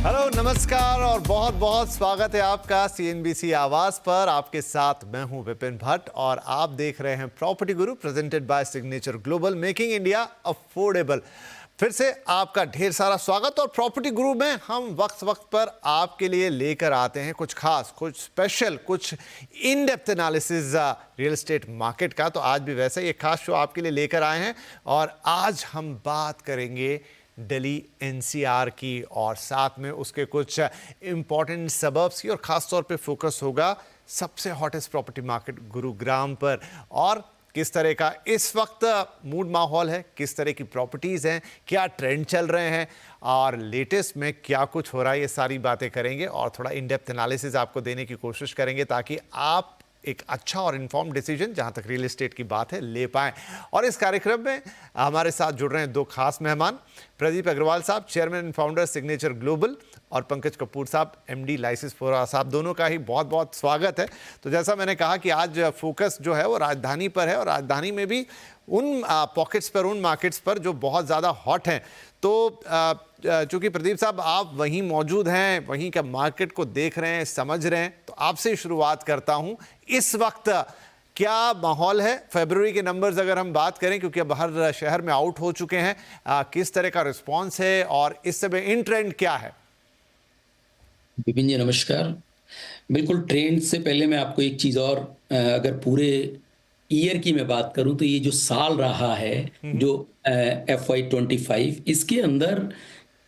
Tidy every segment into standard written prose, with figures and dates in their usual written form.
Hello, नमस्कार और बहुत बहुत स्वागत है आपका सीएनबीसी आवाज पर। आपके साथ मैं हूं विपिन भट्ट और आप देख रहे हैं property Guru presented by signature global, making India affordable. फिर से आपका ढेर सारा स्वागत। और प्रॉपर्टी गुरु में हम वक्त वक्त पर आपके लिए लेकर आते हैं कुछ खास, कुछ स्पेशल, कुछ in depth analysis real estate market का। तो आज भी वैसे ही एक खास शो आपके लिए लेकर आए हैं और आज हम बात करेंगे दिल्ली एनसीआर की और साथ में उसके कुछ इंपॉर्टेंट सबर्ब्स की, और खास तौर पे फोकस होगा सबसे हॉटेस्ट प्रॉपर्टी मार्केट गुरुग्राम पर और किस तरह का इस वक्त मूड माहौल है, किस तरह की प्रॉपर्टीज़ हैं, क्या ट्रेंड चल रहे हैं और लेटेस्ट में क्या कुछ हो रहा है। ये सारी बातें करेंगे और थोड़ा इन डेप्थ एनालिसिस आपको देने की कोशिश करेंगे ताकि आप एक अच्छा और इन्फॉर्म डिसीजन, जहां तक रियल एस्टेट की बात है, ले पाएं। और इस कार्यक्रम में हमारे साथ जुड़ रहे हैं दो खास मेहमान, प्रदीप अग्रवाल साहब, chairman and founder signature global, और पंकज कपूर साहब, एमडी लाइसेंस फोरा साहब। दोनों का ही बहुत बहुत स्वागत है। तो जैसा मैंने कहा कि आज फोकस जो है वो राजधानी पर है और राजधानी में भी उन पॉकेट्स पर, उन मार्केट्स पर जो बहुत ज़्यादा हॉट हैं। तो चूंकि प्रदीप साहब आप वहीं मौजूद हैं, वहीं का मार्केट को देख रहे हैं, समझ रहे हैं, तो आपसे शुरुआत करता हूं। इस वक्त क्या माहौल है? फरवरी के नंबर्स अगर हम बात करें, क्योंकि अब हर शहर में आउट हो चुके हैं, किस तरह का रिस्पांस है और इस समय इन ट्रेंड क्या है? विपिन जी नमस्कार। बिल्कुल, ट्रेंड से पहले मैं आपको एक चीज़ और, अगर पूरे ईयर की मैं बात करूं तो ये जो साल रहा है, जो FY25, इसके अंदर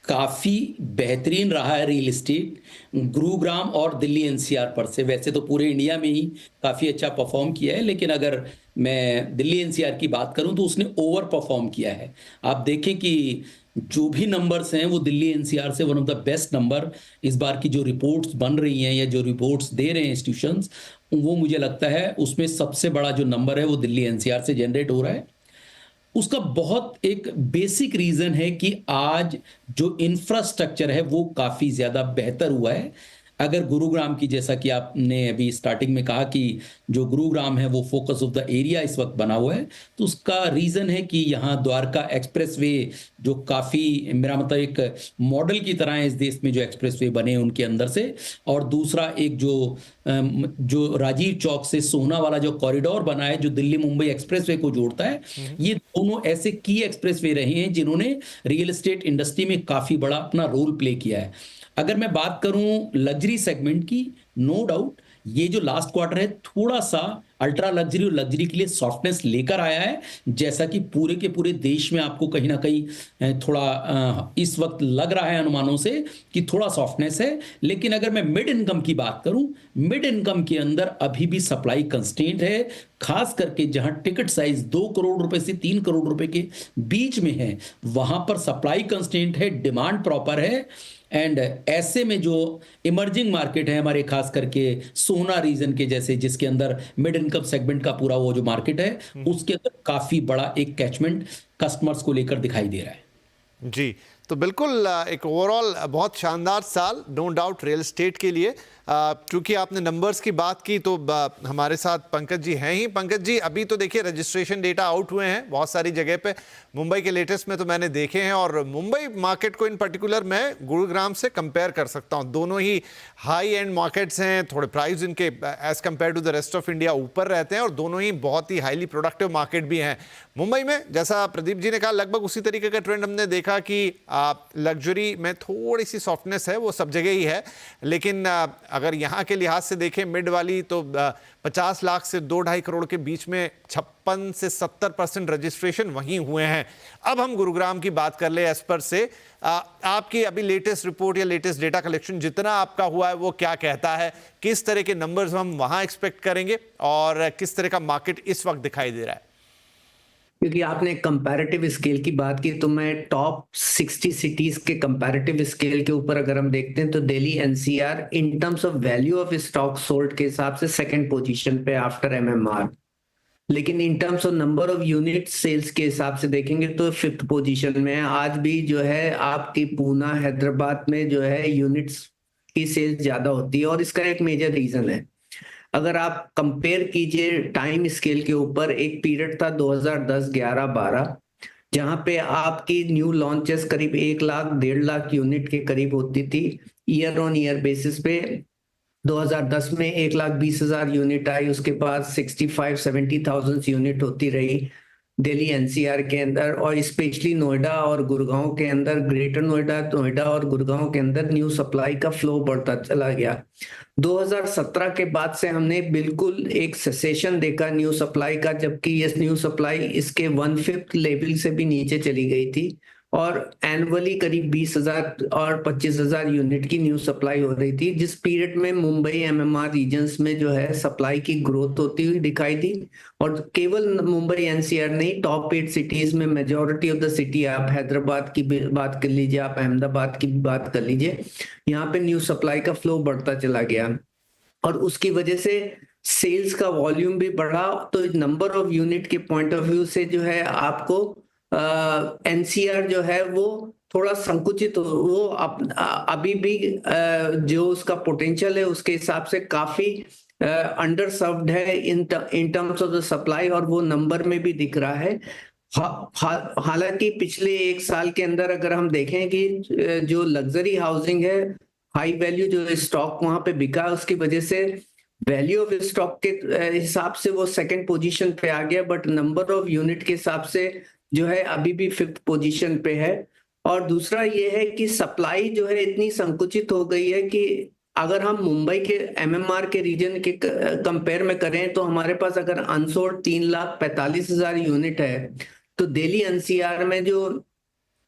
काफ़ी बेहतरीन रहा है रियल एस्टेट गुरुग्राम और दिल्ली एनसीआर पर से। वैसे तो पूरे इंडिया में ही काफ़ी अच्छा परफॉर्म किया है, लेकिन अगर मैं दिल्ली एनसीआर की बात करूं तो उसने ओवर परफॉर्म किया है। आप देखें कि जो भी नंबर्स हैं वो दिल्ली एनसीआर से one of the best number इस बार की जो रिपोर्ट्स बन रही हैं या जो रिपोर्ट्स दे रहे हैं इंस्टीट्यूशंस, वो मुझे लगता है उसमें सबसे बड़ा जो नंबर है वो दिल्ली एनसीआर से जनरेट हो रहा है। उसका बहुत एक बेसिक रीजन है कि आज जो इंफ्रास्ट्रक्चर है वो काफी ज्यादा बेहतर हुआ है। अगर गुरुग्राम की, जैसा कि आपने अभी स्टार्टिंग में कहा कि जो गुरुग्राम है वो फोकस ऑफ द एरिया इस वक्त बना हुआ है, तो उसका रीजन है कि यहाँ द्वारका एक्सप्रेसवे जो काफी, मेरा मतलब एक मॉडल की तरह है इस देश में जो एक्सप्रेसवे बने उनके अंदर से, और दूसरा एक जो राजीव चौक से सोहना वाला जो कॉरिडोर बना है जो दिल्ली मुंबई एक्सप्रेसवे को जोड़ता है, ये दोनों ऐसे की एक्सप्रेसवे रहे हैं जिन्होंने रियल एस्टेट इंडस्ट्री में काफी बड़ा अपना रोल प्ले किया है। अगर मैं बात करूं लग्जरी सेगमेंट की, नो डाउट ये जो लास्ट क्वार्टर है थोड़ा सा अल्ट्रा लग्जरी और लग्जरी के लिए सॉफ्टनेस लेकर आया है, जैसा कि पूरे के पूरे देश में आपको कहीं ना कहीं थोड़ा इस वक्त लग रहा है अनुमानों से कि थोड़ा सॉफ्टनेस है। लेकिन अगर मैं मिड इनकम की बात करूं, मिड इनकम के अंदर अभी भी सप्लाई कंस्ट्रेंट है, खास करके जहां टिकट साइज 2 करोड़ रुपए से 3 करोड़ रुपए के बीच में है, वहां पर सप्लाई कंस्ट्रेंट है, डिमांड प्रॉपर है। एंड ऐसे में जो इमर्जिंग मार्केट है हमारे, खास करके सोना रीजन के जैसे, जिसके अंदर मिड इनकम सेगमेंट का पूरा वो जो मार्केट है, उसके अंदर काफी बड़ा एक कैचमेंट कस्टमर्स को लेकर दिखाई दे रहा है। जी, तो बिल्कुल एक ओवरऑल बहुत शानदार साल, नो डाउट, रियल एस्टेट के लिए। क्योंकि आपने नंबर्स की बात की तो हमारे साथ पंकज जी हैं ही। पंकज जी, अभी तो देखिए रजिस्ट्रेशन डेटा आउट हुए हैं बहुत सारी जगह पे। मुंबई के लेटेस्ट में तो मैंने देखे हैं, और मुंबई मार्केट को इन पर्टिकुलर मैं गुरुग्राम से कंपेयर कर सकता हूं। दोनों ही हाई एंड मार्केट्स हैं, थोड़े प्राइस इनके as compared to the rest of India ऊपर रहते हैं, और दोनों ही बहुत ही हाईली प्रोडक्टिव मार्केट भी हैं। मुंबई में, जैसा प्रदीप जी ने कहा, लगभग उसी तरीके का ट्रेंड हमने देखा कि लग्जरी में थोड़ी सी सॉफ्टनेस है, वो सब जगह ही है। लेकिन अगर यहाँ के लिहाज से देखें मिड वाली, तो 50 लाख से 2-2.5 करोड़ के बीच में 56 से 70% रजिस्ट्रेशन वहीं हुए हैं। अब हम गुरुग्राम की बात कर ले एज पर से, आपकी अभी लेटेस्ट रिपोर्ट या लेटेस्ट डेटा कलेक्शन जितना आपका हुआ है वो क्या कहता है? किस तरह के नंबर्स हम वहां एक्सपेक्ट करेंगे और किस तरह का मार्केट इस वक्त दिखाई दे रहा है? क्योंकि आपने कंपैरेटिव स्केल की बात की, तो मैं टॉप 60 सिटीज के कंपैरेटिव स्केल के ऊपर अगर हम देखते हैं तो Delhi NCR in terms of value of stock sold के हिसाब से सेकंड पोजीशन पे आफ्टर एमएमआर। लेकिन in terms of number of unit sales के हिसाब से देखेंगे तो फिफ्थ पोजीशन में आज भी जो है आपकी पूना हैदराबाद में जो है यूनिट्स की सेल्स ज्यादा होती है, और इसका एक मेजर रीजन है। अगर आप कंपेयर कीजिए टाइम स्केल के ऊपर, एक पीरियड था 2010, 11, 12 जहां पे आपकी न्यू लॉन्चेस करीब 1 लाख 1.5 लाख यूनिट के करीब होती थी ईयर ऑन ईयर बेसिस पे। 2010 में 1,20,000 यूनिट आई, उसके बाद 65-70,000 यूनिट होती रही दिल्ली एनसीआर के अंदर, और स्पेशली नोएडा और गुड़गांव के अंदर, ग्रेटर नोएडा, नोएडा और गुड़गांव के अंदर न्यू सप्लाई का फ्लो बढ़ता चला गया। 2017 के बाद से हमने बिल्कुल एक सेसेशन देखा न्यू सप्लाई का, जबकि ये न्यू सप्लाई इसके 1/5 लेवल से भी नीचे चली गई थी, और एनुअली करीब 20,000 और 25,000 यूनिट की न्यू सप्लाई हो रही थी, जिस पीरियड में मुंबई एमएमआर रीजन्स में जो है सप्लाई की ग्रोथ होती हुई दिखाई दी। और केवल मुंबई एनसीआर नहीं, टॉप 8 सिटीज में मेजॉरिटी ऑफ द सिटी, आप हैदराबाद की भी बात कर लीजिए, आप अहमदाबाद की भी बात कर लीजिए, यहाँ पे न्यू सप्लाई का फ्लो बढ़ता चला गया, और उसकी वजह से सेल्स का वॉल्यूम भी बढ़ा। तो नंबर ऑफ यूनिट के पॉइंट ऑफ व्यू से जो है आपको एनसीआर जो है वो थोड़ा संकुचित वो अभी भी जो उसका पोटेंशियल है उसके हिसाब से काफी अंडर सर्व्ड है इन टर्म्स ऑफ द सप्लाई, और वो नंबर में भी दिख रहा है। हालांकि पिछले 1 साल के अंदर अगर हम देखें कि जो लग्जरी हाउसिंग है, हाई वैल्यू जो स्टॉक वहां पे बिका, उसकी वजह से वैल्यू ऑफ स्टॉक के हिसाब से वो सेकंड पोजीशन पे आ गया, बट नंबर ऑफ यूनिट के हिसाब से जो है अभी भी 5th पोजीशन पे है। और दूसरा ये है कि सप्लाई जो है इतनी संकुचित हो गई है कि अगर हम मुंबई के एमएमआर के रीजन के कंपेयर में करें तो हमारे पास अगर अनसोल्ड 3,45,000 यूनिट है, तो दिल्ली एनसीआर में जो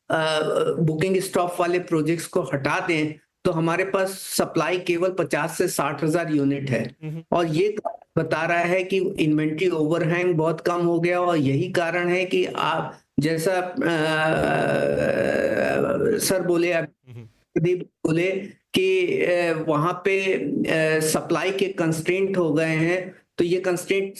बुकिंग स्टॉप वाले प्रोजेक्ट्स को हटा दें तो हमारे पास सप्लाई केवल 50 से 60,000 यूनिट है, और ये बता रहा है कि इन्वेंट्री ओवरहैंग बहुत कम हो गया। और यही कारण है कि आप जैसा सर बोले, प्रदीप बोले कि वहां पे सप्लाई के कंस्ट्रेंट हो गए हैं, तो ये कंस्ट्रेंट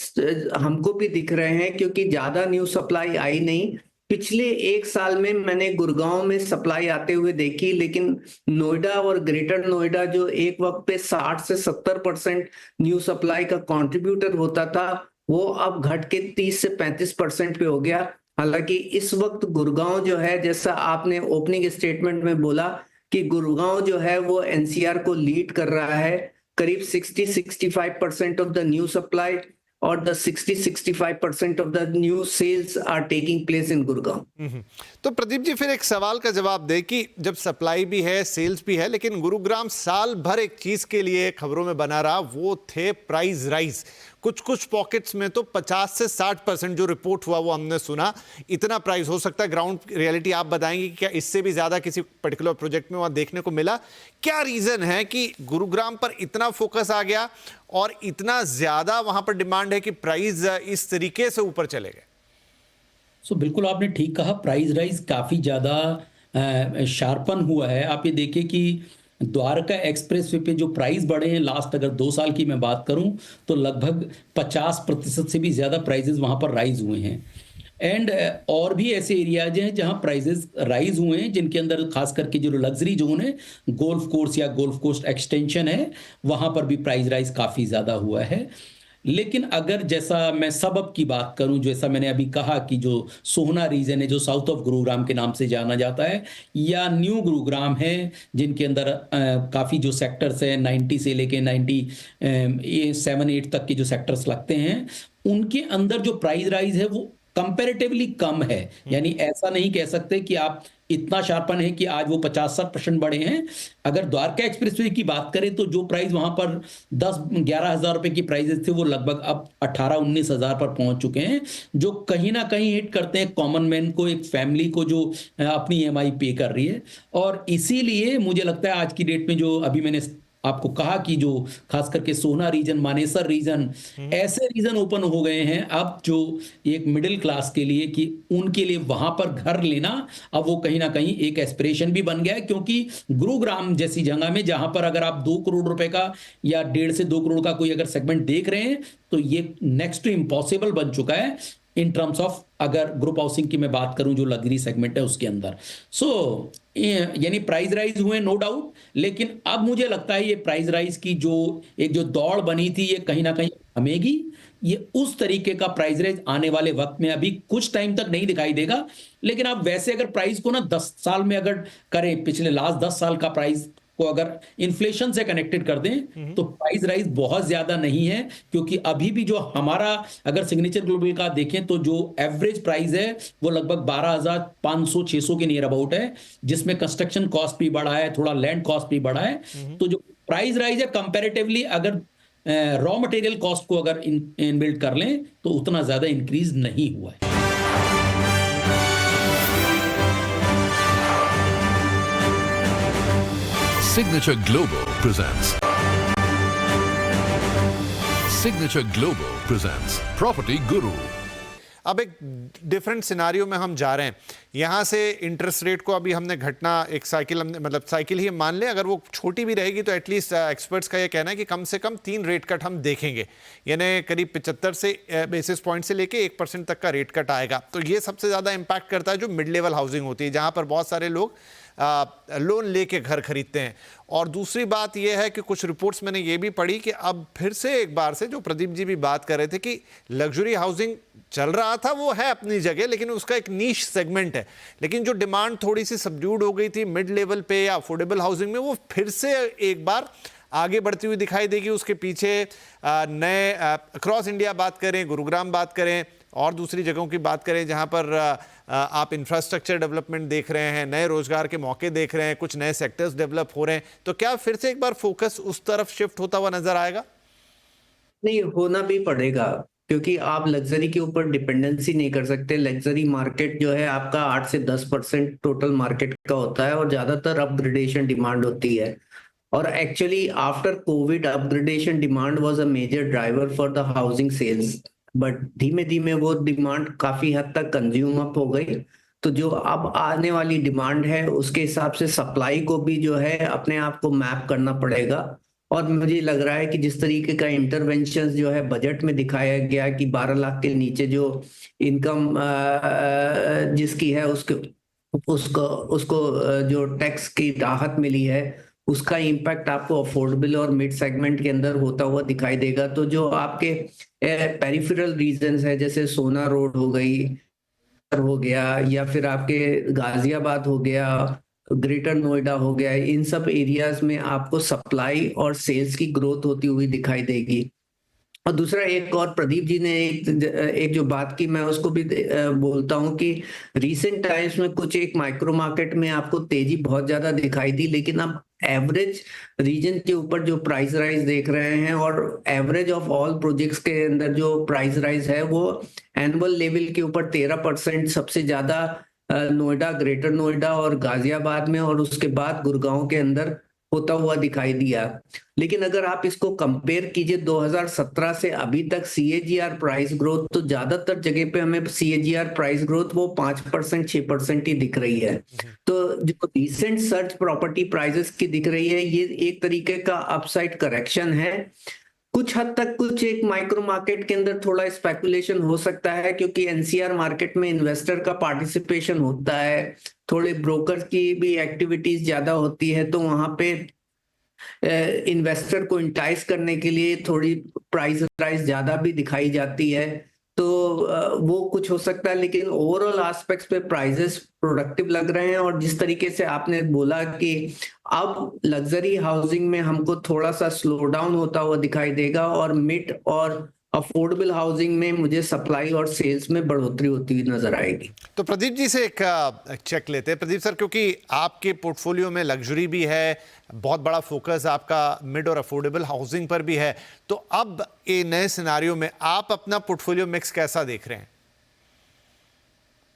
हमको भी दिख रहे हैं क्योंकि ज्यादा न्यू सप्लाई आई नहीं। पिछले 1 साल में मैंने गुड़गांव में सप्लाई आते हुए देखी, लेकिन नोएडा और ग्रेटर नोएडा जो एक वक्त पे 60 से 70% न्यू सप्लाई का कंट्रीब्यूटर होता था, वो अब घट के 30 से 35% पे हो गया। हालांकि इस वक्त गुड़गांव जो है, जैसा आपने ओपनिंग स्टेटमेंट में बोला कि गुड़गांव जो है वो एनसीआर को लीड कर रहा है, करीब 60-65% ऑफ द न्यू सप्लाई और the 60-65% of the new sales are taking place in Gurgaon. तो प्रदीप जी, फिर एक सवाल का जवाब दे कि जब सप्लाई भी है, सेल्स भी है, लेकिन गुरुग्राम साल भर एक चीज के लिए खबरों में बना रहा, वो थे प्राइस राइज। कुछ पॉकेट्स में तो 50 से 60% जो रिपोर्ट हुआ वो हमने सुना। इतना प्राइस हो सकता है, ग्राउंड रियलिटी आप बताएंगे कि क्या इससे भी ज्यादा किसी पर्टिकुलर प्रोजेक्ट में वहां देखने को मिला? क्या रीजन है कि गुरुग्राम पर इतना फोकस आ गया और इतना ज्यादा वहां पर डिमांड है कि प्राइस इस तरीके से ऊपर चले गए? बिल्कुल आपने ठीक कहा, प्राइस राइज काफी ज्यादा शार्पन हुआ है। आप ये देखिए कि द्वारका एक्सप्रेस वे पे जो प्राइस बढ़े हैं लास्ट अगर 2 साल की मैं बात करूं तो लगभग 50% से भी ज्यादा प्राइसेस वहां पर राइज हुए हैं। एंड और भी ऐसे एरियाज हैं जहां प्राइसेस राइज हुए हैं, जिनके अंदर खास करके जो लग्जरी जोन है, गोल्फ कोर्स या गोल्फ कोर्स एक्सटेंशन है, वहां पर भी प्राइस राइज काफी ज्यादा हुआ है। लेकिन अगर जैसा मैं सबब की बात करूं, जैसा मैंने अभी कहा कि जो सोहना रीजन है जो साउथ ऑफ गुरुग्राम के नाम से जाना जाता है, या न्यू गुरुग्राम है, जिनके अंदर काफ़ी जो सेक्टर्स हैं 90 से लेके 97-8 तक के जो सेक्टर्स लगते हैं, उनके अंदर जो प्राइस राइज है वो कंपैरेटिवली कम है। यानी ऐसा नहीं कह सकते कि आप इतना शार्पन है कि आज वो 50-60% बढ़े हैं। अगर द्वारका एक्सप्रेसवे की बात करें तो जो प्राइस वहां पर 10-11 हज़ार रुपए की प्राइसेस थे, वो लगभग अब 18-19 हज़ार पर पहुंच चुके हैं, जो कहीं ना कहीं हिट करते हैं कॉमन मैन को, एक फैमिली को जो अपनी ईएमआई पे कर रही है। और इसीलिए मुझे लगता है आज की डेट में जो अभी मैंने आपको कहा कि जो खास करके सोहना रीजन, मानेसर रीजन, ऐसे रीजन ओपन हो गए हैं अब जो एक मिडिल क्लास के लिए, कि उनके लिए वहां पर घर लेना अब वो कहीं ना कहीं एक एस्पिरेशन भी बन गया है। क्योंकि गुरुग्राम जैसी जगह में जहां पर अगर आप 2 करोड़ रुपए का या 1.5 से 2 करोड़ का कोई अगर सेगमेंट देख रहे हैं, तो ये नेक्स्ट टू इम्पॉसिबल बन चुका है इन टर्म्स ऑफ, अगर ग्रुप हाउसिंग की मैं बात करूं जो लग्जरी सेगमेंट है उसके अंदर। यानी प्राइस राइज हुए नो डाउट, लेकिन अब मुझे लगता है ये प्राइस राइज की जो दौड़ बनी थी ये कहीं ना कहीं थमेगी। ये उस तरीके का प्राइस राइज आने वाले वक्त में अभी कुछ टाइम तक नहीं दिखाई देगा। लेकिन आप वैसे अगर प्राइस को ना 10 साल में अगर करें, पिछले लास्ट 10 साल का प्राइस को अगर इन्फ्लेशन से कनेक्टेड कर दें तो प्राइस राइज बहुत ज्यादा नहीं है, क्योंकि अभी भी जो हमारा अगर सिग्नेचर ग्लोबल का देखें तो जो एवरेज प्राइस है वो लगभग 12,500-600 के नियर अबाउट है, जिसमें कंस्ट्रक्शन कॉस्ट भी बढ़ा है, थोड़ा लैंड कॉस्ट भी बढ़ा है। तो जो प्राइस राइज है कंपैरेटिवली अगर रॉ मटेरियल कॉस्ट को अगर इनबिल्ड कर लें तो उतना ज्यादा इंक्रीज नहीं हुआ है। Signature Global presents. Signature Global presents Property Guru. अब एक डिफरेंट सिनारियो में हम जा रहे हैं। यहाँ से इंटरेस्ट रेट को अभी हमने घटना एक साइकिल, हमने मतलब साइकिल ही मान लें, अगर वो छोटी भी रहेगी तो एटलीस्ट एक्सपर्ट्स का ये कहना है कि कम से कम 3 रेट कट हम देखेंगे, यानी करीब 75 से बेसिस पॉइंट से लेके 1% तक का रेट कट आएगा। तो ये सबसे ज़्यादा इम्पैक्ट करता है जो मिड लेवल हाउसिंग होती है, जहाँ पर बहुत सारे लोग लोन लेके घर खरीदते हैं। और दूसरी बात यह है कि कुछ रिपोर्ट्स मैंने ये भी पढ़ी कि अब फिर से एक बार से, जो प्रदीप जी भी बात कर रहे थे कि लग्जरी हाउसिंग चल रहा था वो है अपनी जगह, लेकिन उसका एक नीश सेगमेंट है, लेकिन जो डिमांड थोड़ी सी सबड्यूड हो गई थी मिड लेवल पे या अफोर्डेबल हाउसिंग में, वो फिर से एक बार आगे बढ़ती हुई दिखाई देगी। उसके पीछे नए अक्रॉस इंडिया बात करें, गुरुग्राम बात करें और दूसरी जगहों की बात करें जहां पर आप इंफ्रास्ट्रक्चर डेवलपमेंट देख रहे हैं, नए रोजगार के मौके देख रहे हैं, कुछ नए सेक्टर्स डेवलप हो रहे हैं, तो क्या फिर से एक बार फोकस उस तरफ शिफ्ट होता हुआ नजर आएगा? नहीं, होना भी पड़ेगा, क्योंकि आप लग्जरी के ऊपर डिपेंडेंसी नहीं कर सकते। लग्जरी मार्केट जो है आपका 8 से 10% टोटल मार्केट का होता है और ज्यादातर अपग्रेडेशन डिमांड होती है। और actually after COVID upgradation demand was a major driver for the housing sales, but धीमे धीमे वो डिमांड काफी हद तक कंज्यूम अप हो गई। तो जो अब आने वाली डिमांड है उसके हिसाब से सप्लाई को भी जो है अपने आप को मैप करना पड़ेगा। और मुझे लग रहा है कि जिस तरीके का इंटरवेंशन जो है बजट में दिखाया गया कि 12 लाख के नीचे जो इनकम जिसकी है उसको जो टैक्स की राहत मिली है, उसका इम्पैक्ट आपको अफोर्डेबल और मिड सेगमेंट के अंदर होता हुआ दिखाई देगा। तो जो आपके पेरिफेरल रीजन्स है, जैसे सोना रोड हो गया या फिर आपके गाजियाबाद हो गया, ग्रेटर नोएडा हो गया, इन सब एरियाज में आपको सप्लाई और सेल्स की ग्रोथ होती हुई दिखाई देगी। और दूसरा एक और प्रदीप जी ने एक जो बात की, मैं उसको भी बोलता हूं कि रीसेंट टाइम्स में कुछ एक माइक्रो मार्केट में आपको तेजी बहुत ज्यादा दिखाई दी, लेकिन अब एवरेज रीजन के ऊपर जो प्राइस राइज देख रहे हैं और एवरेज ऑफ ऑल प्रोजेक्ट्स के अंदर जो प्राइस राइज है वो एनुअल लेवल के ऊपर 13% सबसे ज्यादा नोएडा, ग्रेटर नोएडा और गाजियाबाद में, और उसके बाद गुड़गांव के अंदर होता हुआ दिखाई दिया। लेकिन अगर आप इसको कंपेयर कीजिए 2017 से अभी तक CAGR प्राइस ग्रोथ, तो ज्यादातर जगह पे हमें CAGR प्राइस ग्रोथ वो 5%, 6% ही दिख रही है। तो जो रिसेंट सर्च प्रॉपर्टी प्राइसेस की दिख रही है, ये एक तरीके का अपसाइड करेक्शन है। कुछ हद तक कुछ एक माइक्रो मार्केट के अंदर थोड़ा स्पेकुलेशन हो सकता है, क्योंकि NCR मार्केट में इन्वेस्टर का पार्टिसिपेशन होता है, थोड़े ब्रोकर की भी एक्टिविटीज ज्यादा होती है, तो वहां पे इन्वेस्टर को इंटाइस करने के लिए थोड़ी प्राइस राइज ज्यादा भी दिखाई जाती है। तो वो कुछ हो सकता है, लेकिन ओवरऑल एस्पेक्ट्स पे प्राइसेस प्रोडक्टिव लग रहे हैं। और जिस तरीके से आपने बोला कि अब लग्जरी हाउसिंग में हमको थोड़ा सा स्लो डाउन होता हुआ दिखाई देगा और मिड और अफोर्डेबल हाउसिंग में मुझे सप्लाई और सेल्स में बढ़ोतरी होती हुई नजर आएगी। तो प्रदीप जी से एक चेक लेते हैं। प्रदीप सर, क्योंकि आपके पोर्टफोलियो में लग्जरी भी है, बहुत बड़ा फोकस आपका मिड और अफोर्डेबल हाउसिंग पर भी है, तो अब ये नए सिनारियो में आप अपना पोर्टफोलियो मिक्स कैसा देख रहे हैं?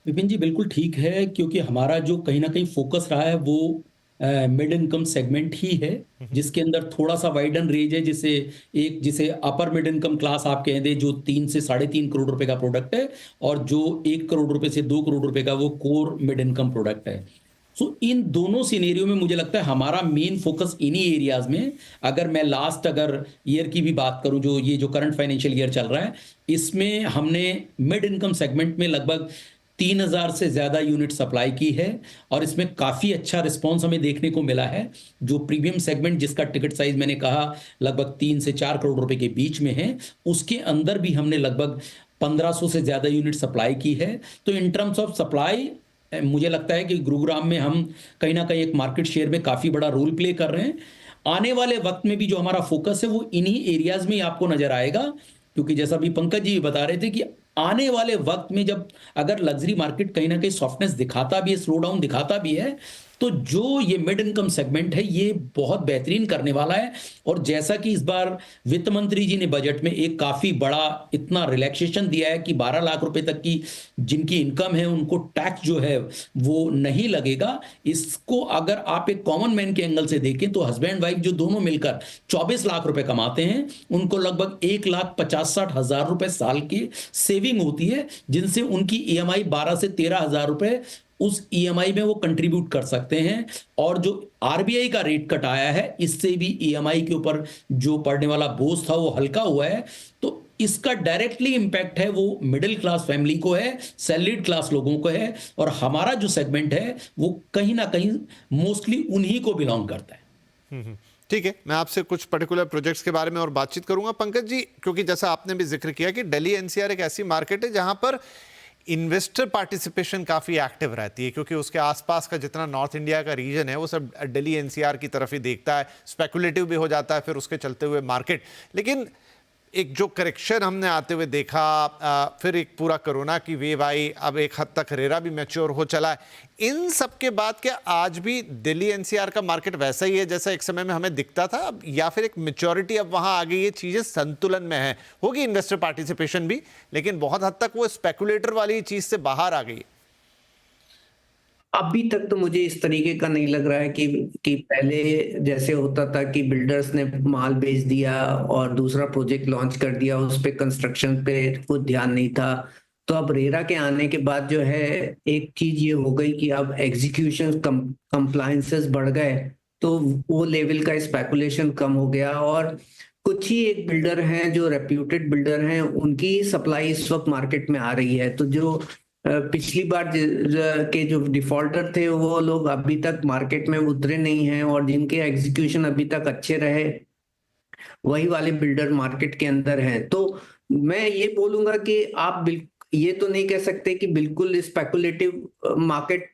विपिन जी बिल्कुल ठीक है, क्योंकि हमारा जो कहीं ना कहीं फोकस रहा है वो मिड इनकम सेगमेंट ही है, जिसके अंदर थोड़ा सा वाइडन रेंज है, जिसे अपर मिड इनकम क्लास आप कह दें, जो 3 से 3.5 करोड़ रुपए का प्रोडक्ट है, और जो 1 करोड़ रुपए से 2 करोड़ रुपए का वो कोर मिड इनकम प्रोडक्ट है। सो इन दोनों सिनेरियो में मुझे लगता है हमारा मेन फोकस इन्हीं एरियाज में। अगर मैं अगर ईयर की भी बात करूं, जो करंट फाइनेंशियल ईयर चल रहा है, इसमें हमने मिड इनकम सेगमेंट में लगभग 3000 से ज़्यादा यूनिट सप्लाई की है और इसमें काफ़ी अच्छा रिस्पॉन्स हमें देखने को मिला है। जो प्रीमियम सेगमेंट जिसका टिकट साइज़ मैंने कहा लगभग 3 से 4 करोड़ रुपए के बीच में है, उसके अंदर भी हमने लगभग 1500 से ज़्यादा यूनिट सप्लाई की है। तो इन टर्म्स ऑफ सप्लाई मुझे लगता है कि गुरुग्राम में हम कहीं ना कहीं एक मार्केट शेयर में काफ़ी बड़ा रोल प्ले कर रहे हैं। आने वाले वक्त में भी जो हमारा फोकस है वो इन्हीं एरियाज में ही आपको नजर आएगा, क्योंकि जैसा भी पंकज जी बता रहे थे कि आने वाले वक्त में जब अगर लग्जरी मार्केट कहीं ना कहीं सॉफ्टनेस दिखाता भी है, स्लो डाउन दिखाता भी है, तो जो ये मिड इनकम सेगमेंट है ये बहुत बेहतरीन करने वाला है। और जैसा कि इस बार वित्त मंत्री जी ने बजट में एक काफी बड़ा इतना रिलैक्सेशन दिया है कि 12 लाख रुपए तक की जिनकी इनकम है उनको टैक्स जो है वो नहीं लगेगा। इसको अगर आप एक कॉमन मैन के एंगल से देखें तो हस्बैंड वाइफ जो दोनों मिलकर 24 लाख रुपए कमाते हैं उनको लगभग 1,50,60,000 रुपए साल की सेविंग होती है, जिनसे उनकी ईएमआई 12 से 13,000 रुपए उस ईएमआई में वो कंट्रीब्यूट कर सकते हैं। और जो आरबीआई का रेट कट आया है इससे भी ईएमआई के ऊपर जो पड़ने वाला बोझ था वो हल्का हुआ है। तो इसका डायरेक्टली इंपैक्ट है वो मिडिल क्लास फैमिली को है, सैलरीड क्लास लोगों को है, और हमारा जो सेगमेंट है वो कहीं ना कहीं मोस्टली उन्हीं को बिलोंग करता है। ठीक है, मैं आपसे कुछ पर्टिकुलर प्रोजेक्ट्स के बारे में और बातचीत करूंगा पंकज जी, क्योंकि जैसा आपने भी जिक्र किया कि दिल्ली एनसीआर एक ऐसी मार्केट है जहां पर इन्वेस्टर पार्टिसिपेशन काफी एक्टिव रहती है, क्योंकि उसके आसपास का जितना नॉर्थ इंडिया का रीजन है वो सब दिल्ली एनसीआर की तरफ ही देखता है, स्पेकुलेटिव भी हो जाता है फिर उसके चलते हुए मार्केट। लेकिन एक जो करेक्शन हमने आते हुए देखा, फिर एक पूरा कोरोना की वेव आई, अब एक हद तक रेरा भी मैच्योर हो चला है, इन सब के बाद क्या आज भी दिल्ली एनसीआर का मार्केट वैसा ही है जैसा एक समय में हमें दिखता था, या फिर एक मैच्योरिटी अब वहां आ गई है, चीजें संतुलन में है? होगी इन्वेस्टर पार्टिसिपेशन भी, लेकिन बहुत हद तक वो स्पेकुलेटर वाली चीज से बाहर आ गई है। अभी तक तो मुझे इस तरीके का नहीं लग रहा है कि पहले जैसे होता था कि बिल्डर्स ने माल बेच दिया और दूसरा प्रोजेक्ट लॉन्च कर दिया, उस पे कंस्ट्रक्शन पे कुछ ध्यान नहीं था। तो अब रेरा के आने के बाद जो है एक चीज ये हो गई कि अब एग्जीक्यूशन कंप्लायंसेस बढ़ गए, तो वो लेवल का स्पेकुलेशन कम हो गया। और कुछ ही एक बिल्डर हैं जो रेप्यूटेड बिल्डर हैं, उनकी सप्लाई इस वक्त मार्केट में आ रही है। तो जो पिछली बार के जो डिफॉल्टर थे वो लोग अभी तक मार्केट में उतरे नहीं हैं, और जिनके एग्जीक्यूशन अभी तक अच्छे रहे वही वाले बिल्डर मार्केट के अंदर हैं। तो मैं ये बोलूंगा कि आप ये तो नहीं कह सकते कि बिल्कुल स्पेकुलेटिव मार्केट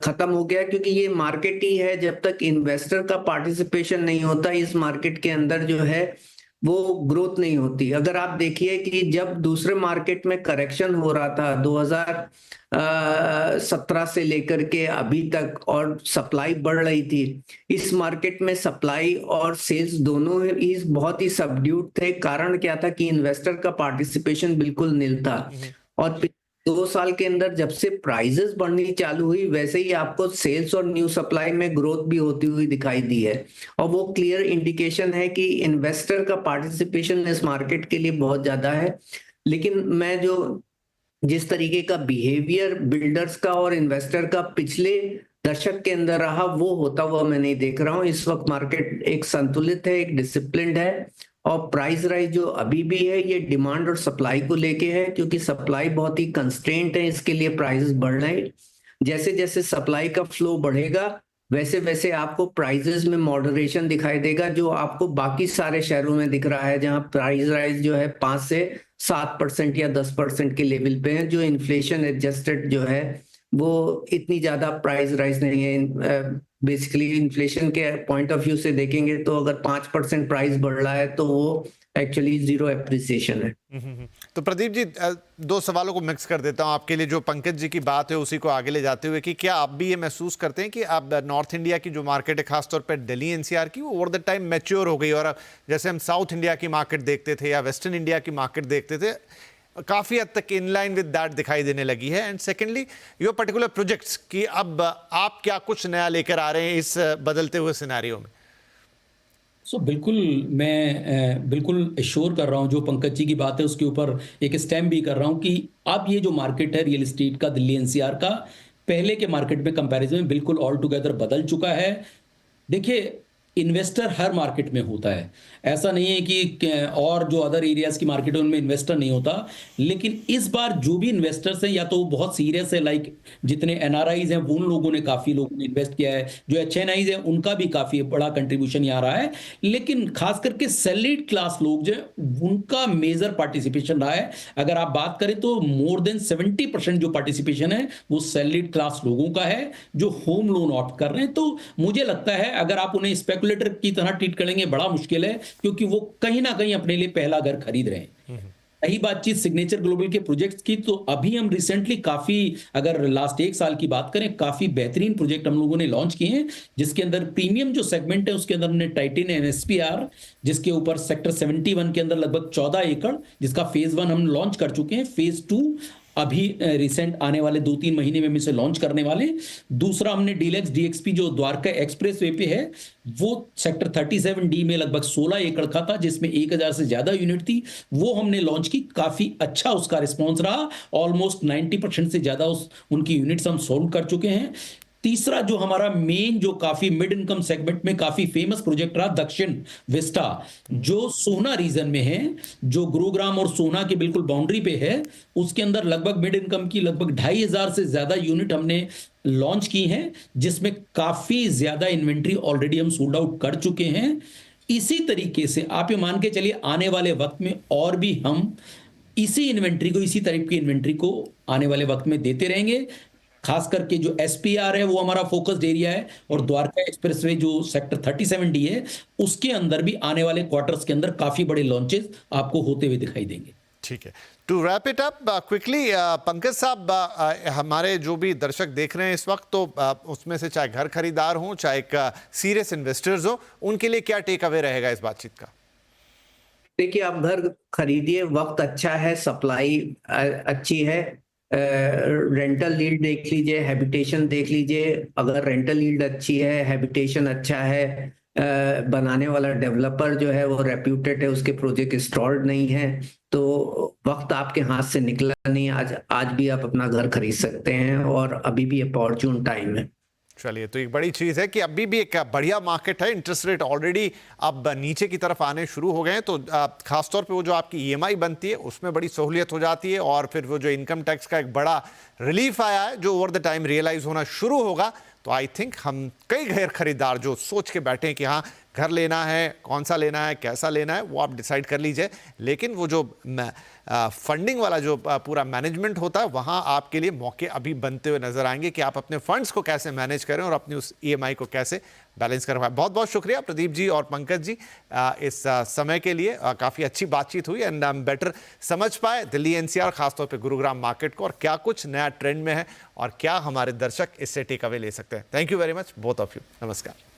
खत्म हो गया, क्योंकि ये मार्केट ही है। जब तक इन्वेस्टर का पार्टिसिपेशन नहीं होता इस मार्केट के अंदर जो है वो ग्रोथ नहीं होती। अगर आप देखिए कि जब दूसरे मार्केट में करेक्शन हो रहा था 2017 से लेकर के अभी तक, और सप्लाई बढ़ रही थी, इस मार्केट में सप्लाई और सेल्स दोनों ही बहुत ही सबड्यूड थे। कारण क्या था कि इन्वेस्टर का पार्टिसिपेशन बिल्कुल नील था। और 2 साल के अंदर जब से प्राइसेस बढ़नी चालू हुई वैसे ही आपको सेल्स और न्यू सप्लाई में ग्रोथ भी होती हुई दिखाई दी है, और वो क्लियर इंडिकेशन है कि इन्वेस्टर का पार्टिसिपेशन इस मार्केट के लिए बहुत ज्यादा है। लेकिन मैं जिस तरीके का बिहेवियर बिल्डर्स का और इन्वेस्टर का पिछले दशक के अंदर रहा वो होता हुआ मैं नहीं देख रहा हूँ। इस वक्त मार्केट एक संतुलित है, एक डिसिप्लिन्ड है, और प्राइस राइज जो अभी भी है ये डिमांड और सप्लाई को लेके है, क्योंकि सप्लाई बहुत ही कंस्ट्रेंट है, इसके लिए प्राइसेस बढ़ रहे हैं। जैसे जैसे सप्लाई का फ्लो बढ़ेगा वैसे वैसे आपको प्राइसेस में मॉडरेशन दिखाई देगा, जो आपको बाकी सारे शहरों में दिख रहा है, जहां प्राइस राइज जो है 5 से 7% या 10% के लेवल पे है। जो इन्फ्लेशन एडजस्टेड जो है वो इतनी ज्यादा प्राइस राइज नहीं है। बेसिकली इन्फ्लेशन के पॉइंट ऑफ व्यू से देखेंगे तो अगर 5% प्राइस बढ़ रहा है तो वो एक्चुअली जीरो एप्रिसिएशन है। तो प्रदीप जी, 2 सवालों को मिक्स कर देता हूं आपके लिए। जो पंकज जी की बात है उसी को आगे ले जाते हुए कि क्या आप भी ये महसूस करते हैं कि अब नॉर्थ इंडिया की जो मार्केट है, खासतौर पर दिल्ली एनसीआर की, वो ओवर द टाइम मैच्योर हो गई, और अब जैसे हम साउथ इंडिया की मार्केट देखते थे या वेस्टर्न इंडिया की मार्केट देखते थे, काफी हद तक इन लाइन विद दैट दिखाई देने लगी है? And secondly your particular projects की अब आप क्या कुछ नया लेकर आ रहे हैं इस बदलते हुए सिनेरियो में? बिल्कुल मैं बिल्कुल एश्योर कर रहा हूं, जो पंकज जी की बात है उसके ऊपर एक स्टैम्प भी कर रहा हूं कि अब ये जो मार्केट है रियल एस्टेट का दिल्ली एनसीआर का, पहले के मार्केट में कंपैरिजन में बिल्कुल ऑल टुगेदर बदल चुका है। देखिए, इन्वेस्टर हर मार्केट में होता है, ऐसा नहीं है कि और जो अदर एरियाज की मार्केट है उनमें इन्वेस्टर नहीं होता। लेकिन इस बार जो भी इन्वेस्टर्स हैं या तो वो बहुत सीरियस है, लाइक जितने एनआरआईज हैं उन लोगों ने काफी लोगों ने इन्वेस्ट किया है, जो एचएनआईज हैं उनका भी काफी बड़ा कंट्रीब्यूशन यहाँ रहा है। लेकिन खास करके सैलरीड क्लास लोग जो उनका मेजर पार्टिसिपेशन रहा है। अगर आप बात करें तो मोर देन 70% जो पार्टिसिपेशन है वो सैलरीड क्लास लोगों का है जो होम लोन ऑप्ट कर रहे हैं। तो मुझे लगता है अगर आप उन्हें स्पेकुलेटर की तरह ट्रीट करेंगे बड़ा मुश्किल है, क्योंकि वो कहीं ना कहीं अपने लिए पहला घर खरीद रहे हैं। रही बातचीत सिग्नेचर ग्लोबल के प्रोजेक्ट्स की, तो अभी हम रिसेंटली काफी, अगर लास्ट 1 साल की बात करें, काफी बेहतरीन प्रोजेक्ट हम लोगों ने लॉन्च किए हैं, जिसके अंदर प्रीमियम जो सेगमेंट है उसके अंदर हमने टाइटिन एमएसपीआर, जिसके ऊपर सेक्टर 71 के अंदर लगभग 14 एकड़, जिसका फेज 1 हम लॉन्च कर चुके हैं। फेज 2 अभी रिसेंट आने वाले 2-3 महीने में हम इसे लॉन्च करने वाले। दूसरा हमने डीलक्स डीएक्सपी जो द्वारका एक्सप्रेस वे पे है, वो सेक्टर 37D में लगभग 16 एकड़ का था, जिसमें 1000 से ज्यादा यूनिट थी, वो हमने लॉन्च की। काफी अच्छा उसका रिस्पॉन्स रहा, ऑलमोस्ट 90% से ज्यादा उनकी यूनिट्स हम सोल्व कर चुके हैं। तीसरा जो हमारा मेन, जो काफी मिड इनकम सेगमेंट में काफी फेमस प्रोजेक्ट रहा, दक्षिण विस्टा, जो सोहना रीजन में है, जो गुरुग्राम और सोहना के बिल्कुल बाउंड्री पे है, उसके अंदर लगभग मिड इनकम की लगभग 2500 से ज्यादा यूनिट हमने लॉन्च की हैं, जिसमें काफी ज्यादा इन्वेंट्री ऑलरेडी हम सोल्ड आउट कर चुके हैं। इसी तरीके से आप ये मान के चलिए आने वाले वक्त में और भी हम इसी इन्वेंट्री को, इसी टाइप की इन्वेंट्री को आने वाले वक्त में देते रहेंगे। खास करके जो एसपीआर है वो हमारा फोकस्ड एरिया है, और द्वारका एक्सप्रेसवे जो सेक्टर 37D है उसके अंदर भी आने वाले क्वार्टर्स के अंदर काफी बड़े लॉन्चेस आपको होते हुए दिखाई देंगे। ठीक है, to wrap it up quickly, Pankaj Sahab, हमारे जो भी दर्शक देख रहे हैं इस वक्त, तो उसमें से चाहे घर खरीदार हो चाहे एक सीरियस इन्वेस्टर्स हो, उनके लिए क्या टेक अवे रहेगा इस बातचीत का? देखिए, आप घर खरीदिए, वक्त अच्छा है, सप्लाई अच्छी है, रेंटल यील्ड देख लीजिए, हैबिटेशन देख लीजिए। अगर रेंटल यील्ड अच्छी है, हैबिटेशन अच्छा है, बनाने वाला डेवलपर जो है वो रेप्यूटेड है, उसके प्रोजेक्ट स्टॉल्ड नहीं है, तो वक्त आपके हाथ से निकला नहीं। आज भी आप अपना घर खरीद सकते हैं और अभी भी अपॉर्चुन टाइम है। चलिए, तो एक बड़ी चीज़ है कि अभी भी एक बढ़िया मार्केट है, इंटरेस्ट रेट ऑलरेडी अब नीचे की तरफ आने शुरू हो गए हैं, तो खासतौर पे वो जो आपकी ईएमआई बनती है उसमें बड़ी सहूलियत हो जाती है, और फिर वो जो इनकम टैक्स का एक बड़ा रिलीफ आया है जो ओवर द टाइम रियलाइज होना शुरू होगा। तो आई थिंक हम कई घर खरीदार जो सोच के बैठे हैं कि हाँ घर लेना है, कौन सा लेना है, कैसा लेना है, वो आप डिसाइड कर लीजिए। लेकिन वो जो फंडिंग वाला जो पूरा मैनेजमेंट होता है, वहाँ आपके लिए मौके अभी बनते हुए नजर आएंगे कि आप अपने फंड्स को कैसे मैनेज करें और अपनी उस ईएमआई को कैसे बैलेंस करवाएं। बहुत बहुत शुक्रिया प्रदीप जी और पंकज जी इस समय के लिए। काफ़ी अच्छी बातचीत हुई एंड हम बेटर समझ पाए दिल्ली एनसीआर, खासतौर पे गुरुग्राम मार्केट को, और क्या कुछ नया ट्रेंड में है और क्या हमारे दर्शक इससे टेक अवे ले सकते हैं। Thank you very much both of you. नमस्कार।